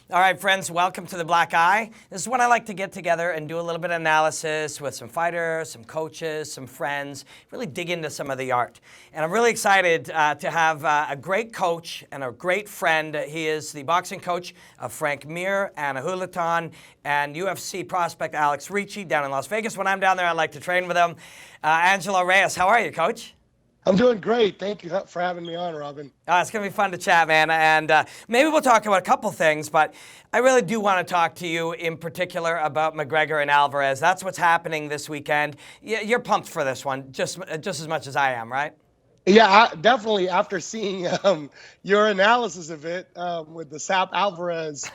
All right, friends, welcome to the Black Eye. This is when I like to get together and do a little bit of analysis with some fighters, some coaches, some friends, really dig into some of the art. And I'm really excited to have a great coach and a great friend. He is the boxing coach of Frank Mir and Hulaton and UFC prospect Alex Ricci down in Las Vegas. When I'm down there, I like to train with him. Angelo Reyes, how are you, Coach? I'm doing great. Thank you for having me on, Robin. It's going to be fun to chat, man. And maybe we'll talk about a couple things, but I really do want to talk to you in particular about McGregor and Alvarez. That's what's happening this weekend. You're pumped for this one, just as much as I am, right? Yeah, definitely. After seeing your analysis of it with the Sapp-Alvarez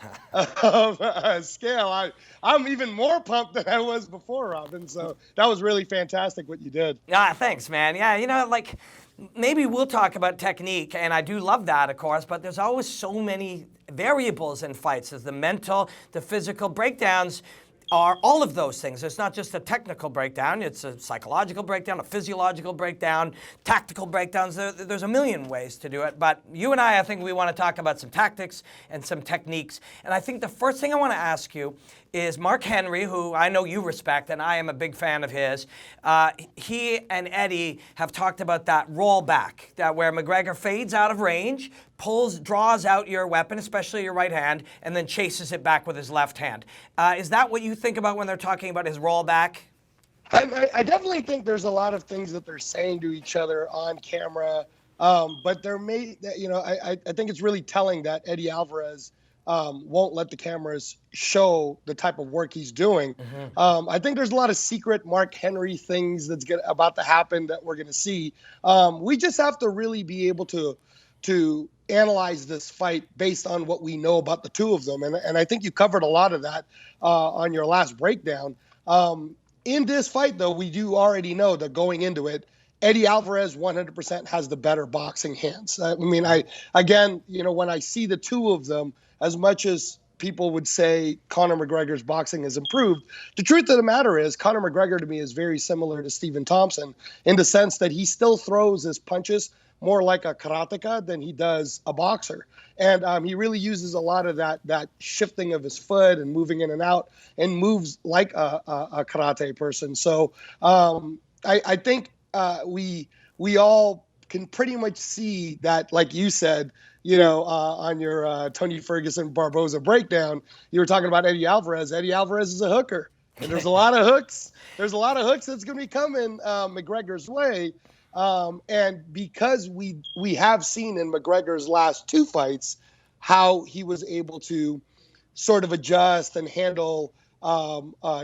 scale, I'm even more pumped than I was before, Robin. So that was really fantastic what you did. Thanks, man. Yeah, maybe we'll talk about technique, and I do love that, of course, but there's always so many variables in fights. There's the mental, the physical breakdowns. Are all of those things. It's not just a technical breakdown, it's a psychological breakdown, a physiological breakdown, tactical breakdowns. There's a million ways to do it, but you and I think we want to talk about some tactics and some techniques. And I think the first thing I want to ask you is Mark Henry, who I know you respect, and I am a big fan of his. He and Eddie have talked about that rollback, that where McGregor fades out of range, draws out your weapon, especially your right hand, and then chases it back with his left hand. Is that what you think about when they're talking about his rollback? I definitely think there's a lot of things that they're saying to each other on camera, but I think it's really telling that Eddie Alvarez won't let the cameras show the type of work he's doing. Mm-hmm. I think there's a lot of secret Mark Henry things that's about to happen that we're going to see. We just have to really be able to analyze this fight based on what we know about the two of them. And I think you covered a lot of that on your last breakdown. In this fight, though, we do already know that going into it, Eddie Alvarez 100% has the better boxing hands. When I see the two of them, as much as people would say Conor McGregor's boxing has improved, the truth of the matter is Conor McGregor to me is very similar to Stephen Thompson in the sense that he still throws his punches more like a karateka than he does a boxer. And he really uses a lot of that shifting of his foot and moving in and out and moves like a karate person. So I think we all can pretty much see that, like you said, on your Tony Ferguson Barboza breakdown, you were talking about Eddie Alvarez. Eddie Alvarez is a hooker. And there's a lot of hooks. There's a lot of hooks that's going to be coming McGregor's way. And because we have seen in McGregor's last two fights how he was able to sort of adjust and handle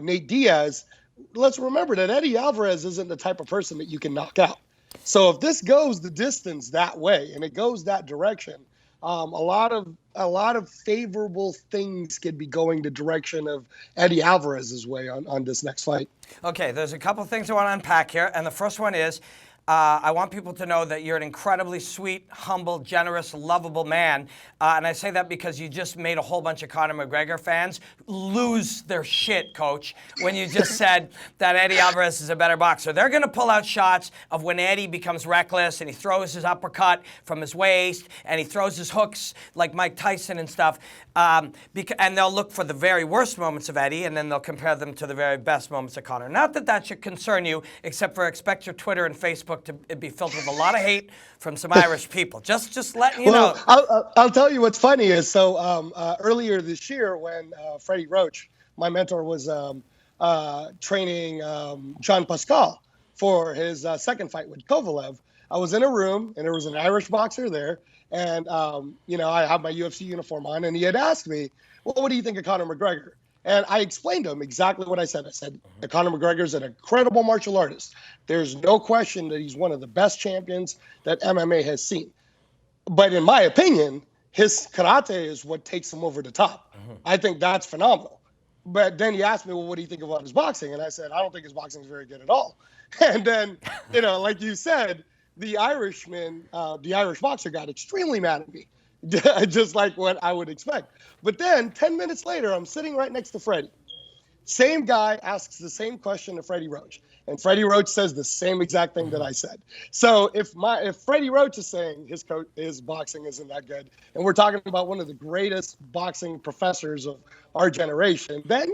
Nate Diaz, let's remember that Eddie Alvarez isn't the type of person that you can knock out. So if this goes the distance that way and it goes that direction, a lot of favorable things could be going the direction of Eddie Alvarez's way on this next fight. Okay, there's a couple of things I want to unpack here, and the first one is I want people to know that you're an incredibly sweet, humble, generous, lovable man. And I say that because you just made a whole bunch of Conor McGregor fans lose their shit, Coach, when you just said that Eddie Alvarez is a better boxer. They're going to pull out shots of when Eddie becomes reckless and he throws his uppercut from his waist and he throws his hooks like Mike Tyson and stuff. And they'll look for the very worst moments of Eddie, and then they'll compare them to the very best moments of Conor. Not that should concern you, except for expect your Twitter and Facebook to be filled with a lot of hate from some Irish people. Just letting you know. I'll tell you what's funny is earlier this year when Freddie Roach, my mentor, was training John Pascal for his second fight with Kovalev, I was in a room and there was an Irish boxer there. And, I have my UFC uniform on, and he had asked me, well, what do you think of Conor McGregor? And I explained to him exactly what I said. I said, Conor McGregor is an incredible martial artist. There's no question that he's one of the best champions that MMA has seen. But in my opinion, his karate is what takes him over the top. Mm-hmm. I think that's phenomenal. But then he asked me, well, what do you think about his boxing? And I said, I don't think his boxing is very good at all. And then, like you said, the Irish boxer got extremely mad at me, just like what I would expect. But then 10 minutes later, I'm sitting right next to Freddie. Same guy asks the same question to Freddie Roach, and Freddie Roach says the same exact thing that I said. So if Freddie Roach is saying his boxing isn't that good, and we're talking about one of the greatest boxing professors of our generation, then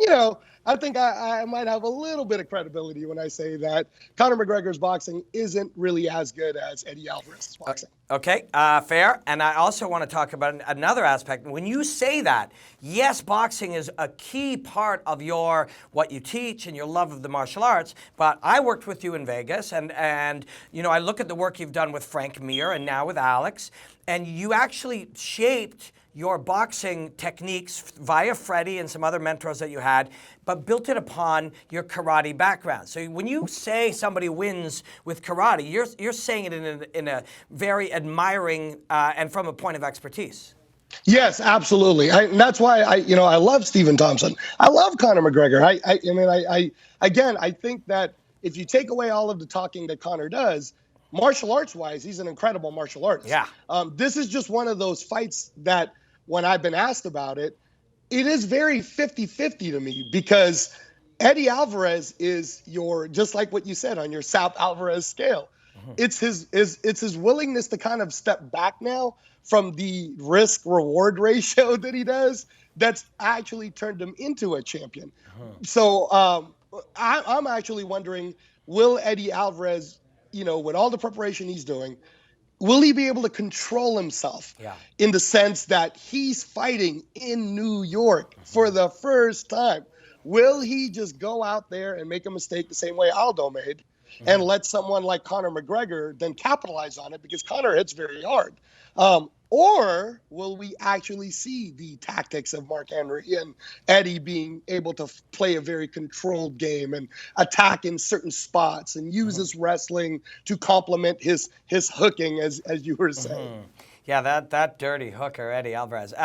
I think I might have a little bit of credibility when I say that Conor McGregor's boxing isn't really as good as Eddie Alvarez's boxing. Okay, fair. And I also want to talk about another aspect. When you say that, yes, boxing is a key part of what you teach and your love of the martial arts. But I worked with you in Vegas, and I look at the work you've done with Frank Mir and now with Alex, and you actually shaped your boxing techniques via Freddie and some other mentors that you had, but built it upon your karate background. So when you say somebody wins with karate, you're saying it in a very admiring and from a point of expertise. Yes, absolutely. And that's why I love Stephen Thompson. I love Conor McGregor. I think that if you take away all of the talking that Conor does, martial arts wise, he's an incredible martial artist. Yeah. This is just one of those fights that when I've been asked about it, it is very 50-50 to me, because Eddie Alvarez is just like what you said, on your Sapp-Alvarez scale. Mm-hmm. It's his willingness to kind of step back now from the risk reward ratio that he does that's actually turned him into a champion. Uh-huh. So I'm actually wondering, will Eddie Alvarez, with all the preparation he's doing, will he be able to control himself in the sense that he's fighting in New York for the first time? Will he just go out there and make a mistake the same way Aldo made and let someone like Conor McGregor then capitalize on it, because Conor hits very hard? Or will we actually see the tactics of Mark Henry and Eddie being able to play a very controlled game and attack in certain spots and use his wrestling to complement his hooking, as you were saying? Yeah, that dirty hooker, Eddie Alvarez.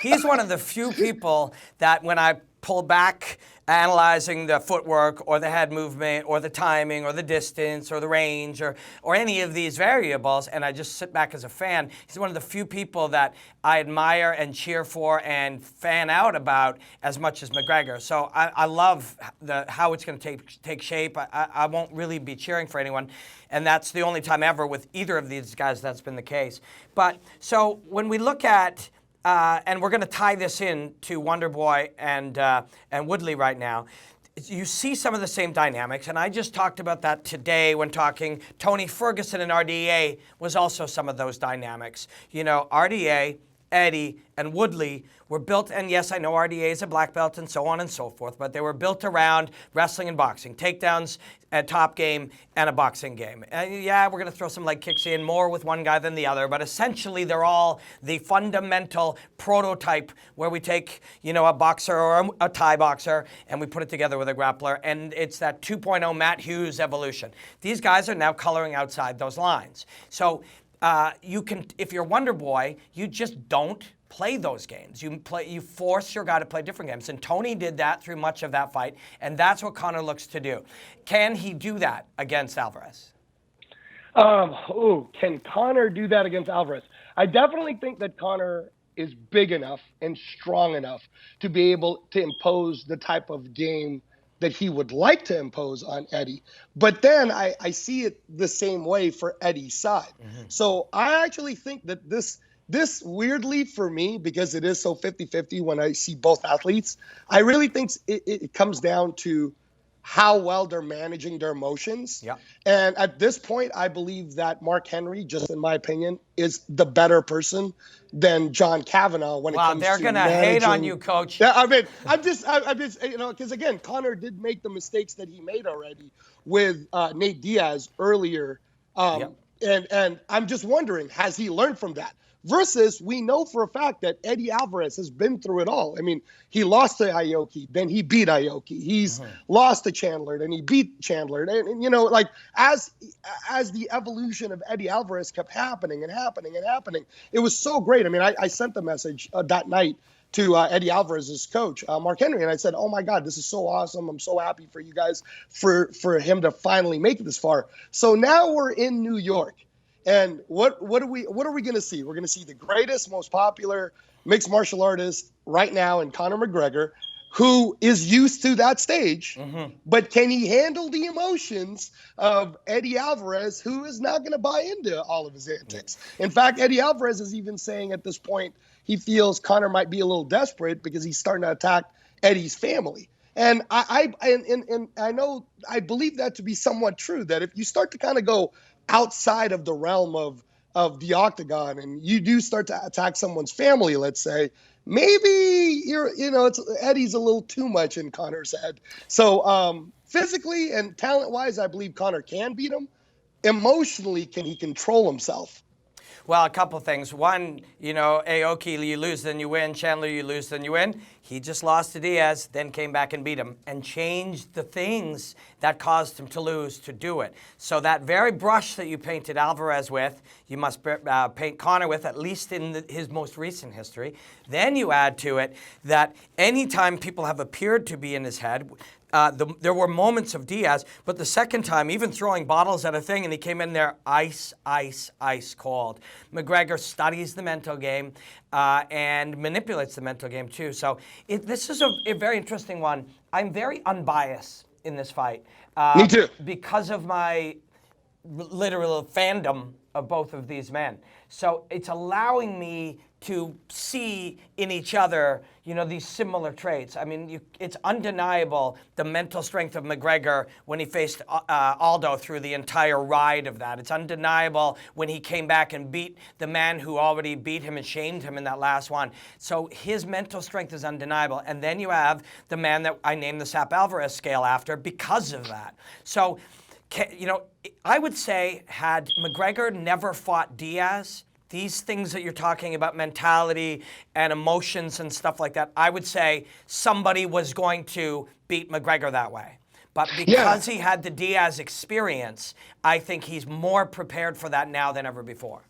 He's one of the few people that when I pull back analyzing the footwork or the head movement or the timing or the distance or the range or any of these variables, and I just sit back as a fan, he's one of the few people that I admire and cheer for and fan out about as much as McGregor. So I love how it's going to take shape. I won't really be cheering for anyone, and that's the only time ever with either of these guys that's been the case. But so when we look at and we're going to tie this in to Wonder Boy and Woodley right now, you see some of the same dynamics, and I just talked about that today when talking. Tony Ferguson and RDA was also some of those dynamics. RDA, Eddie, and Woodley were built, and yes, I know RDA is a black belt and so on and so forth, but they were built around wrestling and boxing, takedowns, a top game, and a boxing game. And yeah, we're going to throw some leg kicks in, more with one guy than the other, but essentially they're all the fundamental prototype where we take, a boxer or a Thai boxer and we put it together with a grappler, and it's that 2.0 Matt Hughes evolution. These guys are now coloring outside those lines. So you can, if you're Wonder Boy, you just don't play those games. You force your guy to play different games. And Tony did that through much of that fight, and that's what Conor looks to do. Can he do that against Alvarez? Can Conor do that against Alvarez? I definitely think that Conor is big enough and strong enough to be able to impose the type of game that he would like to impose on Eddie. But then I see it the same way for Eddie's side. Mm-hmm. So I actually think that this weirdly for me, because it is so 50-50 when I see both athletes, I really think it comes down to how well they're managing their emotions. Yeah. And at this point, I believe that Mark Henry, just in my opinion, is the better person than John Kavanagh when it comes to managing. Wow, they're going to hate on you, Coach. Yeah, I'm just, because again, Conor did make the mistakes that he made already with Nate Diaz earlier. And I'm just wondering, has he learned from that? Versus, we know for a fact that Eddie Alvarez has been through it all. I mean, he lost to Aoki, then he beat Aoki. He's lost to Chandler, then he beat Chandler. And as the evolution of Eddie Alvarez kept happening, it was so great. I mean, I sent the message that night to Eddie Alvarez's coach, Mark Henry, and I said, "Oh my God, this is so awesome! I'm so happy for you guys for him to finally make it this far." So now we're in New York. And what are we going to see? We're going to see the greatest, most popular mixed martial artist right now in Conor McGregor who is used to that stage, Mm-hmm. but can he handle the emotions of Eddie Alvarez, who is not going to buy into all of his antics? In fact, Eddie Alvarez is even saying at this point he feels Conor might be a little desperate because he's starting to attack Eddie's family. And I know, I believe that to be somewhat true, that if you start to kind of go outside of the realm of the octagon and you do start to attack someone's family, let's say, maybe Eddie's a little too much in Conor's head. So physically and talent-wise, I believe Conor can beat him. Emotionally, can he control himself? Well, a couple things. One, Aoki, you lose, then you win. Chandler, you lose, then you win. He just lost to Diaz, then came back and beat him and changed the things that caused him to lose to do it. So that very brush that you painted Alvarez with, you must paint Conor with, at least in his most recent history. Then you add to it that anytime people have appeared to be in his head, there were moments of Diaz, but the second time, even throwing bottles at a thing, and he came in there ice cold. McGregor studies the mental game and manipulates the mental game too. So this is a very interesting one. I'm very unbiased in this fight. Me too. Because of my literal fandom of both of these men. So it's allowing me to see in each other, these similar traits. I mean, it's undeniable the mental strength of McGregor when he faced Aldo through the entire ride of that. It's undeniable when he came back and beat the man who already beat him and shamed him in that last one. So his mental strength is undeniable. And then you have the man that I named the Sapp-Alvarez scale after because of that. So, I would say had McGregor never fought Diaz, these things that you're talking about, mentality and emotions and stuff like that, I would say somebody was going to beat McGregor that way. But because he had the Diaz experience, I think he's more prepared for that now than ever before.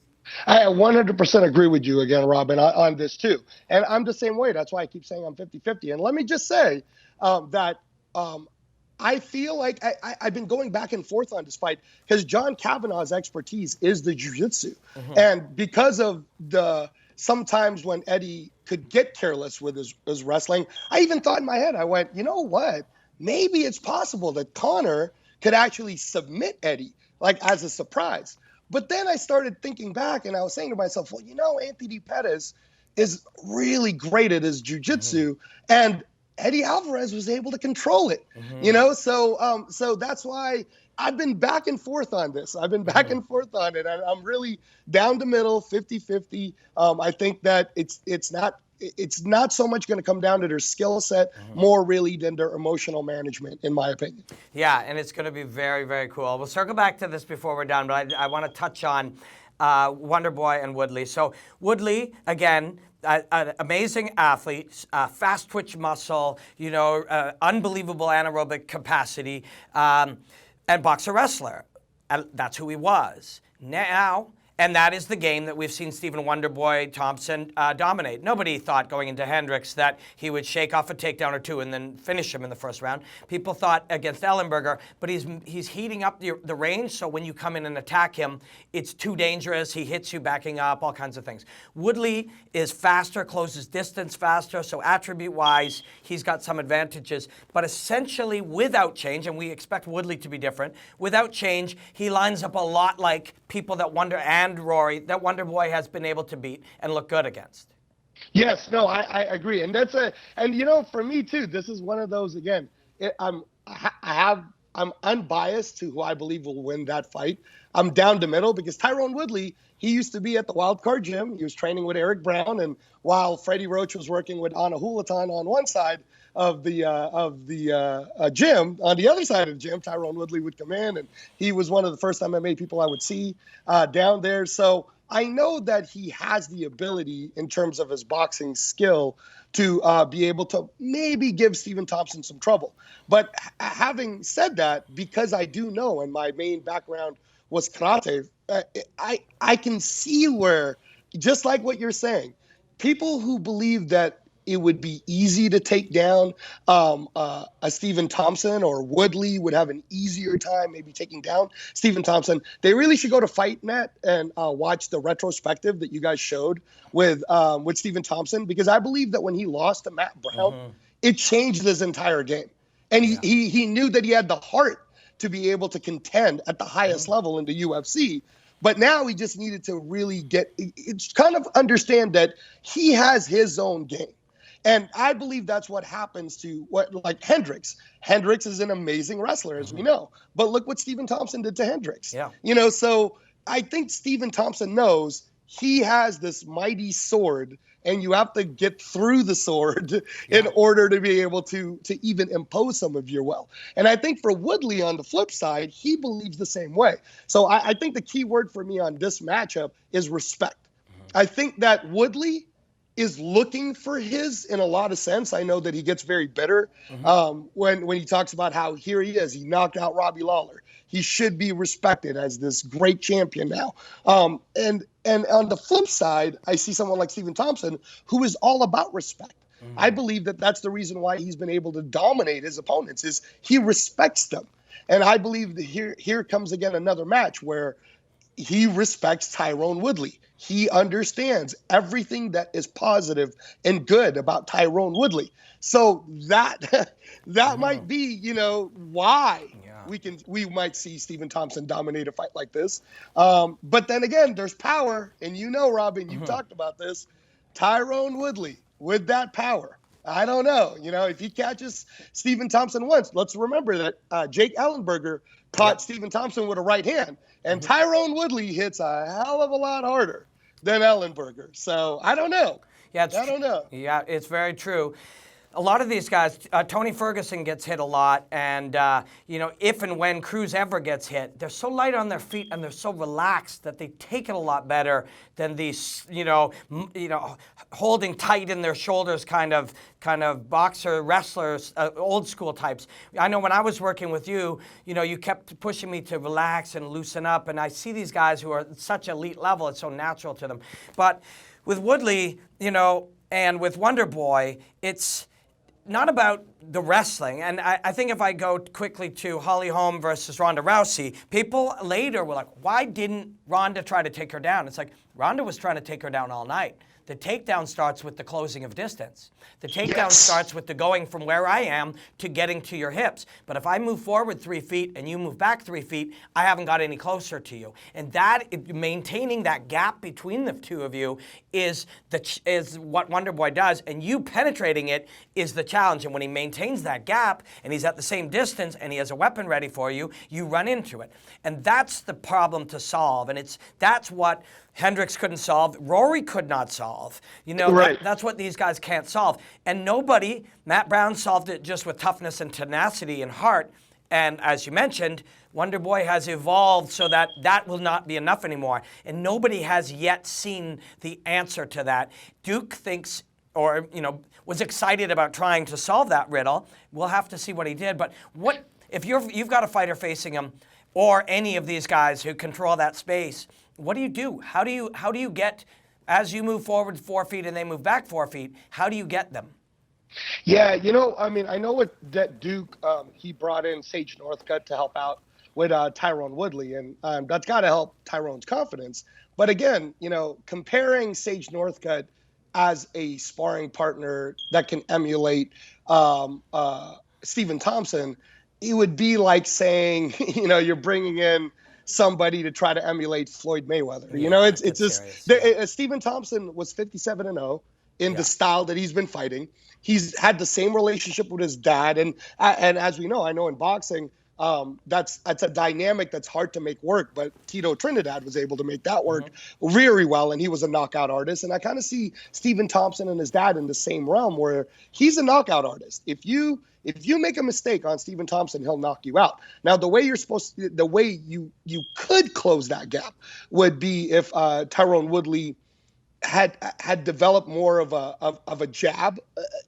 I 100% agree with you again, Robin, on this too. And I'm the same way. That's why I keep saying I'm 50-50. And let me just say that I feel like I've been going back and forth on this fight because John Kavanagh's expertise is the jiu-jitsu. Mm-hmm. And because of sometimes when Eddie could get careless with his wrestling, I even thought in my head, I went, you know what? Maybe it's possible that Conor could actually submit Eddie, like as a surprise. But then I started thinking back and I was saying to myself, well, Anthony Pettis is really great at his jiu-jitsu. Mm-hmm. And Eddie Alvarez was able to control it, mm-hmm. So that's why I've been back and forth on this. I've been back mm-hmm. and forth on it. I'm really down the middle, 50-50. I think that it's not so much going to come down to their skill set, mm-hmm. more really than their emotional management, in my opinion. Yeah, and it's going to be very, very cool. We'll circle back to this before we're done, but I want to touch on Wonder Boy and Woodley. So Woodley, again, an amazing athlete, fast twitch muscle, unbelievable anaerobic capacity, and boxer wrestler. And that's who he was. Now, and that is the game that we've seen Stephen Woodley-Thompson dominate. Nobody thought going into Hendricks that he would shake off a takedown or two and then finish him in the first round. People thought against Ellenberger, but he's heating up the range, so when you come in and attack him, it's too dangerous. He hits you backing up, all kinds of things. Woodley is faster, closes distance faster, so attribute-wise, he's got some advantages. But essentially, without change, and we expect Woodley to be different, without change, he lines up a lot like people that and Rory, that Wonder Boy has been able to beat and look good against. Yes, no, I agree. And for me too, this is one of those, again, I'm unbiased to who I believe will win that fight. I'm down the middle because Tyrone Woodley, he used to be at the Wild Card Gym. He was training with Eric Brown. And while Freddie Roach was working with Anna Hulaton on one side of the gym, on the other side of the gym, Tyrone Woodley would come in, and he was one of the first MMA people I would see down there. So I know that he has the ability in terms of his boxing skill to be able to maybe give Stephen Thompson some trouble. But having said that, because I do know, and my main background was karate, I can see where, just like what you're saying, people who believe that it would be easy to take down a Stephen Thompson, or Woodley would have an easier time maybe taking down Stephen Thompson, they really should go to FightNet and watch the retrospective that you guys showed with Stephen Thompson, because I believe that when he lost to Matt Brown, mm-hmm. it changed his entire game. And he knew that he had the heart to be able to contend at the highest level in the UFC. But now he just needed to really it's kind of understand that he has his own game. And I believe that's what happens to like Hendricks. Hendricks is an amazing wrestler, as we know. But look what Stephen Thompson did to Hendricks. Yeah. You know, so I think Stephen Thompson knows he has this mighty sword, and you have to get through the sword in order to be able to even impose some of your will. And I think for Woodley on the flip side, he believes the same way. So I think the key word for me on this matchup is respect. I think that Woodley is looking for his in a lot of sense. I know that he gets very bitter when he talks about how here he is. He knocked out Robbie Lawler. He should be respected as this great champion now. And on the flip side, I see someone like Stephen Thompson who is all about respect. I believe that that's the reason why he's been able to dominate his opponents is he respects them. And I believe that here comes again another match where he respects Tyron Woodley. He understands everything that is positive and good about Tyron Woodley. So that might be, you know, why we might see Stephen Thompson dominate a fight like this. But then again, there's power, and you know, Robin, you talked about this. Tyron Woodley with that power. I don't know. You know, if he catches Stephen Thompson once, let's remember that Jake Ellenberger caught Stephen Thompson with a right hand, and Tyron Woodley hits a hell of a lot harder than Ellenberger. So I don't know. Yeah, I don't know. Yeah, it's very true. A lot of these guys, Tony Ferguson gets hit a lot, and you know, if and when Cruz ever gets hit, they're so light on their feet and they're so relaxed that they take it a lot better than these, you know, holding tight in their shoulders kind of boxer wrestlers, old school types. I know when I was working with you, you know, you kept pushing me to relax and loosen up, and I see these guys who are at such elite level, it's so natural to them. But with Woodley, you know, and with Wonder Boy, it's not about the wrestling. And I think if I go quickly to Holly Holm versus Ronda Rousey, people later were like, why didn't Ronda try to take her down? It's like, Ronda was trying to take her down all night. The takedown starts with the closing of distance. The takedown starts with the going from where I am to getting to your hips. But if I move forward 3 feet and you move back 3 feet, I haven't got any closer to you. And maintaining that gap between the two of you is what Wonder Boy does. And you penetrating it is the challenge. And when he maintains that gap and he's at the same distance and he has a weapon ready for you, you run into it. And that's the problem to solve. And that's what Hendricks couldn't solve. Rory could not solve. You know, that's what these guys can't solve. And Matt Brown solved it just with toughness and tenacity and heart. And as you mentioned, Wonder Boy has evolved so that will not be enough anymore. And nobody has yet seen the answer to that. Duke thinks, or, you know, was excited about trying to solve that riddle. We'll have to see what he did. But what if you've got a fighter facing him, or any of these guys who control that space? What do you do? How do you get, as you move forward 4 feet and they move back 4 feet, how do you get them? Yeah, you know, I mean, I know that Duke, he brought in Sage Northcutt to help out with Tyron Woodley, and that's got to help Tyron's confidence. But again, you know, comparing Sage Northcutt as a sparring partner that can emulate Stephen Thompson, it would be like saying, you know, you're bringing in somebody to try to emulate Floyd Mayweather. You know, it's just Stephen Thompson was 57-0 in the style that he's been fighting. He's had the same relationship with his dad, and as we know, I know in boxing, that's a dynamic that's hard to make work. But Tito Trinidad was able to make that work very well, and he was a knockout artist. And I kind of see Stephen Thompson and his dad in the same realm, where he's a knockout artist. If you make a mistake on Stephen Thompson, he'll knock you out. Now, the way you could close that gap would be if Tyron Woodley had developed more of a jab,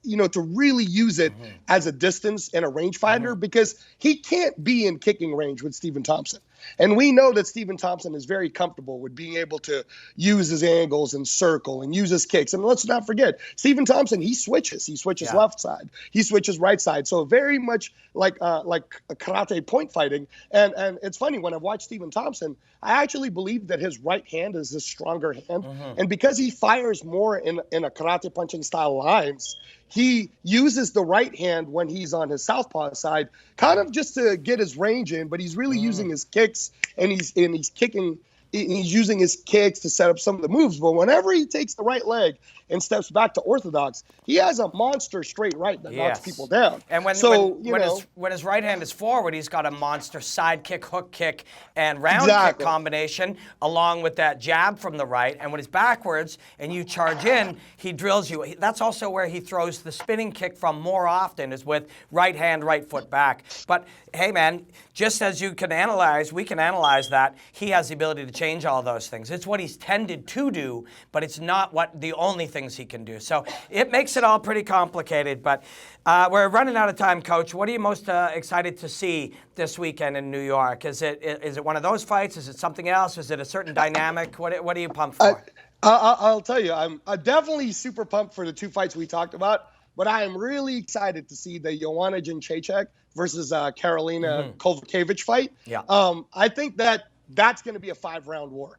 you know, to really use it as a distance and a rangefinder, because he can't be in kicking range with Stephen Thompson. And we know that Stephen Thompson is very comfortable with being able to use his angles and circle and use his kicks. And let's not forget, Stephen Thompson, he switches left side, he switches right side. So very much like a karate point fighting. And it's funny, when I watch Stephen Thompson, I actually believe that his right hand is his stronger hand. And because he fires more in a karate punching style lines, he uses the right hand when he's on his southpaw side, kind of just to get his range in, but he's really using his kicks, and he's kicking. He's using his kicks to set up some of the moves. But whenever he takes the right leg and steps back to orthodox, he has a monster straight right that knocks people down. And when his right hand is forward, he's got a monster side kick, hook kick, and round kick combination, along with that jab from the right. And when he's backwards and you charge in, he drills you. That's also where he throws the spinning kick from more often, is with right hand, right foot back. But hey, man, just as you can analyze, we can analyze that, he has the ability to change all those things. It's what he's tended to do, but it's not what the only things he can do. So it makes it all pretty complicated. But we're running out of time, Coach. What are you most excited to see this weekend in New York? Is it one of those fights? Is it something else? Is it a certain dynamic? What are you pumped for? I'll tell you, I'm definitely super pumped for the two fights we talked about. But I am really excited to see the Joanna Jędrzejczyk versus Karolina Kowalkiewicz fight. Yeah. I think that's going to be a 5-round war.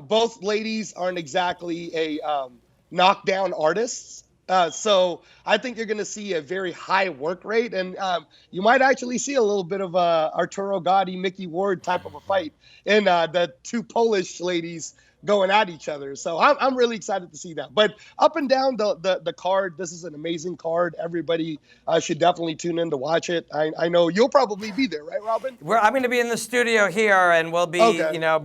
Both ladies aren't exactly a knockdown artists. So I think you're going to see a very high work rate. And you might actually see a little bit of Arturo Gatti, Mickey Ward type of a fight in the two Polish ladies going at each other. So I'm really excited to see that. But up and down the card, this is an amazing card. Everybody should definitely tune in to watch it. I know you'll probably be there, right, Robin? I'm going to be in the studio here, and we'll be,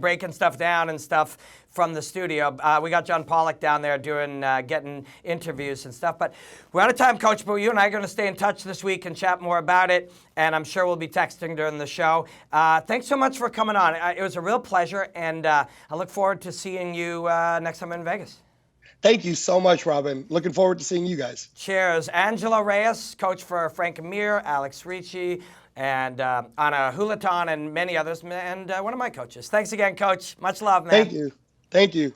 breaking stuff down and stuff from the studio. We got John Pollock down there getting interviews and stuff. But we're out of time, Coach. But you and I are going to stay in touch this week and chat more about it. And I'm sure we'll be texting during the show. Thanks so much for coming on. It was a real pleasure, and I look forward to seeing you next time in Vegas. Thank you so much, Robin. Looking forward to seeing you guys. Cheers. Angelo Reyes, coach for Frank Amir, Alex Ricci, and Anna Hulaton, and many others, and one of my coaches. Thanks again, Coach. Much love, man. Thank you. Thank you.